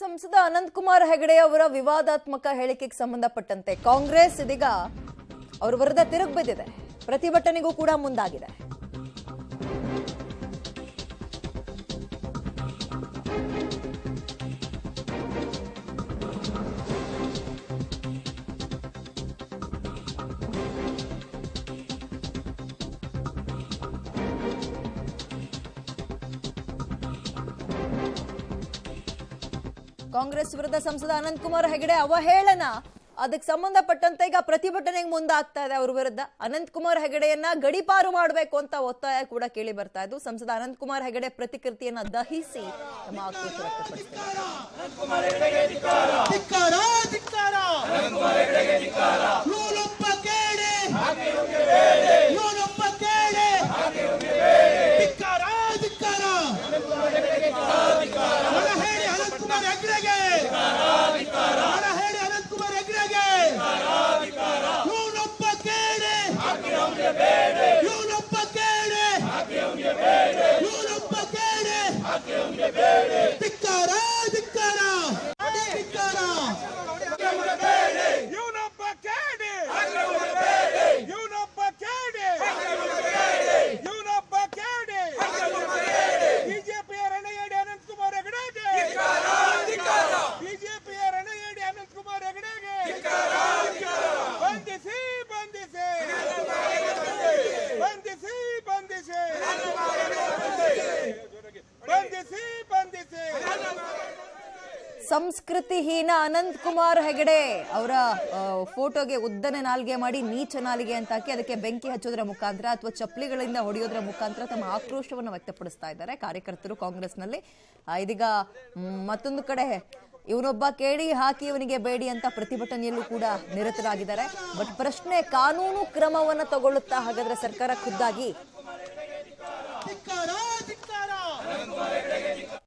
ಸಂಸದ ಅನಂತಕುಮಾರ್ ಹೆಗಡೆ ಅವರ ವಿವಾದಾತ್ಮಕ ಹೇಳಿಕೆಗೆ ಸಂಬಂಧಪಟ್ಟಂತೆ ಕಾಂಗ್ರೆಸ್ ಇದೀಗ ಅವರ ವಿರುದ್ಧ ತಿರುಗಿ ಬಿದ್ದಿದೆ. ಪ್ರತಿಭಟನೆಗೂ ಕೂಡ ಮುಂದಾಗಿದೆ. ಕಾಂಗ್ರೆಸ್ ವಿರುದ್ಧ ಸಂಸದ ಅನಂತಕುಮಾರ್ ಹೆಗಡೆ ಅವಹೇಳನ ಅದಕ್ಕೆ ಸಂಬಂಧಪಟ್ಟಂತೆ ಈಗ ಪ್ರತಿಭಟನೆಗೆ ಮುಂದಾಗ್ತಾ ಇದೆ. ಅವ್ರ ವಿರುದ್ಧ ಅನಂತಕುಮಾರ್ ಹೆಗಡೆಯನ್ನ ಗಡೀಪಾರು ಮಾಡಬೇಕು ಅಂತ ಒತ್ತಾಯ ಕೂಡ ಕೇಳಿ ಬರ್ತಾ ಇದ್ದು ಸಂಸದ ಅನಂತಕುಮಾರ್ ಹೆಗಡೆ ಪ್ರತಿಕೃತಿಯನ್ನ ದಹಿಸಿ ತಮ್ಮ ಆಕ್ರೋಶ ವ್ಯಕ್ತಪಡಿಸಿದ್ದಾರೆ. ಸಂಸ್ಕೃತಿಹೀನ ಅನಂತಕುಮಾರ್ ಹೆಗಡೆ ಅವರ ಫೋಟೋಗೆ ಉದ್ದನೆ ನಾಲಿಗೆ ಮಾಡಿ ನೀಚ ನಾಲಿಗೆ ಅಂತ ಹಾಕಿ ಅದಕ್ಕೆ ಬೆಂಕಿ ಹಚ್ಚೋದ್ರ ಮುಖಾಂತರ ಅಥವಾ ಚಪ್ಪಲಿಗಳಿಂದ ಹೊಡೆಯೋದ್ರ ಮುಖಾಂತರ ತಮ್ಮ ಆಕ್ರೋಶವನ್ನು ವ್ಯಕ್ತಪಡಿಸ್ತಾ ಇದ್ದಾರೆ ಕಾರ್ಯಕರ್ತರು ಕಾಂಗ್ರೆಸ್ನಲ್ಲಿ. ಇದೀಗ ಮತ್ತೊಂದು ಕಡೆ ಇವನೊಬ್ಬ ಕೇಳಿ ಹಾಕಿ ಇವನಿಗೆ ಬೇಡಿ ಅಂತ ಪ್ರತಿಭಟನೆಯಲ್ಲೂ ಕೂಡ ನಿರತರಾಗಿದ್ದಾರೆ. ಬಟ್ ಪ್ರಶ್ನೆ, ಕಾನೂನು ಕ್ರಮವನ್ನು ತಗೊಳ್ಳುತ್ತಾ ಹಾಗಾದ್ರೆ ಸರ್ಕಾರ ಖುದ್ದಾಗಿ